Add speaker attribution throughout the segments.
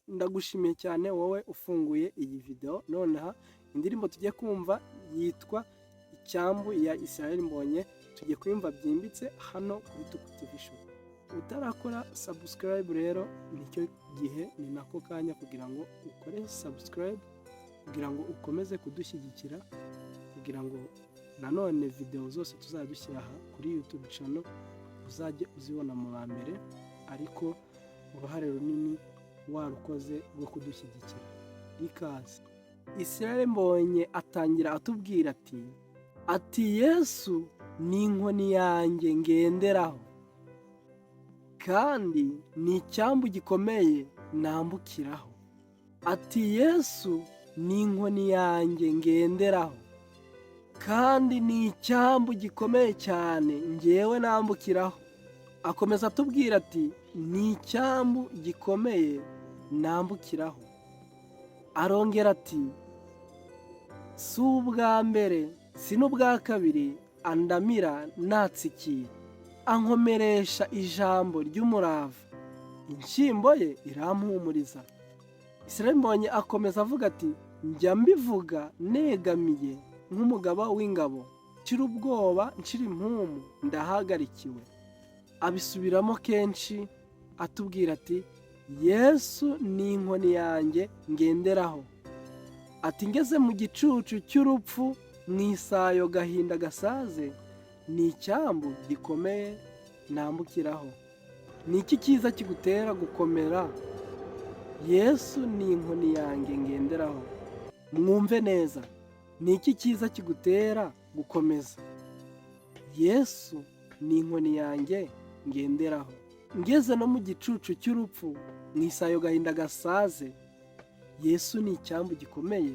Speaker 1: ndagushimiye cyane wowe ufunguye iyi video. Noneho indirimbo tugiye kumva yitwa Icyambu ya Israel Mbonyi. Tugiye kuyumva byimbitse hano kuri Tuku TV Show. Utarakora subscribe rero nicyo gihe, ni nako kanya kugira ngo ukore subscribe, kugira ngo ukomeze kudushyigikira, kugira ngo nanone video zose tuzadushyira aha kuri YouTube channel uzajye uzibona mu bambere, ariko uruhare runini warukoze rwo kudushyigikira. Ikaze. Israel Mbonyi atangira atubwira ati Yesu ni inkoni yanjye ngenderaho, kandi ni icyambu gikomeye nambukiraho. Ati Yesu ni inkoni yanjye ngenderaho, kandi ni icyambu gikomeye cyane ngewe nambukiraho. Akomeza atubwira ati ni icyambu gikomeye nambukiraho. Arongera ati si ubwa mbere si n'ubwa kabiri andamira natsikiye, ankomeresha ijambo ry'umurava, inshyimbo ye irampumuriza. Israel Mbonyi akomeza avuga ati njya mbivuga negamiye nk'umugaba w'ingabo, nshira ubwoba nshira impumu ndahagarikiwe. Abisubiramo kenshi atubwira ati Yesu ni inkoni yanjye ngenderaho. Ati ngeze mu gicucu cy'urupfu, mu isayo gahinda gasaze, ni icyambu gikomeye nambukiraho. Ni iki cyiza kigutera gukomera? Yesu ni inkoni yanjye ngenderaho. Mwumve neza, ni iki cyiza kigutera gukomeza? Yesu ni inkoni yanjye ngenderaho. Ngeze no mu gicucu cy'urupfu, mu isayo gahinda gasaze, Yesu ni icyambu gikomeye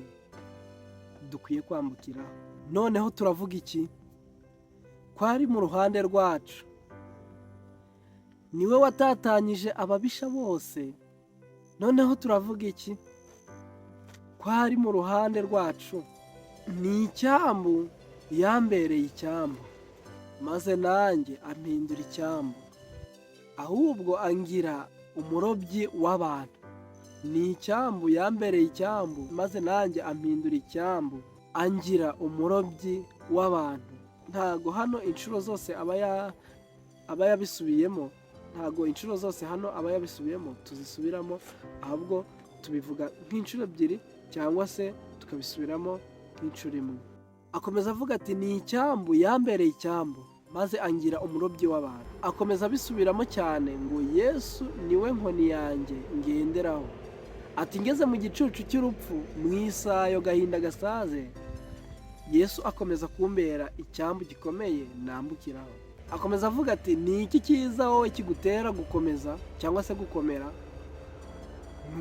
Speaker 1: dukwiye kwambukiraho. Noneho turavuga iki? Ko ari mu ruhande rwacu, niwe watatanyije ababisha bose. Noneho turavuga iki? Ko ari mu ruhande rwacu, ni icyambu yambereye icyambu, maze nanjye ampindura icyambu, ahubwo angira umurobyi w'abantu. Ni icyambu yambereye icyambu, maze nanjye ampindura icyambu, angira umurobyi w'abantu. Ntago hano inshuro zose aba yabisubiyemo, ntago inshuro zose hano aba yabisubiyemo tuzisubiramo, ahubwo tubivuga nk'inshuro ebyiri cyangwa se tukabisubiramo nk'inshuro imwe. Akomeza avuga ati ni icyambu yambereye icyambu, maze angira umurobyi w'abantu. Akomeza abisubiramo cyane ngo Yesu niwe nkoni yanjye ngenderaho. Ati ngeze mu gicucu cy'urupfu, mu isayo gahinda gasaze, Yesu akomeza kumbera icyambu gikomeye nambukiraho. Akomeza avuga ati ni iki cyiza wowe kigutera gukomeza cyangwa se gukomera?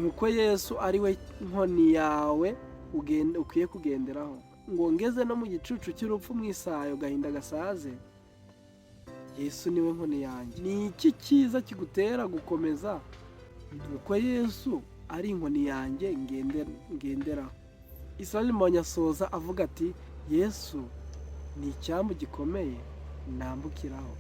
Speaker 1: Nuko Yesu ari we nkoni yawe ukwiye kugenderaho. Ngo ngeze no mu gicucu cy'urupfu, mu isayo gahinda gasaze, Yesu niwe nkoni yanjye. Ni iki cyiza kigutera gukomeza? Nuko Yesu ari inkoni yanjye ngenderaho. Israel Mbonyi asoza avuga ati Yesu ni icyambu gikomeye nambukiraho.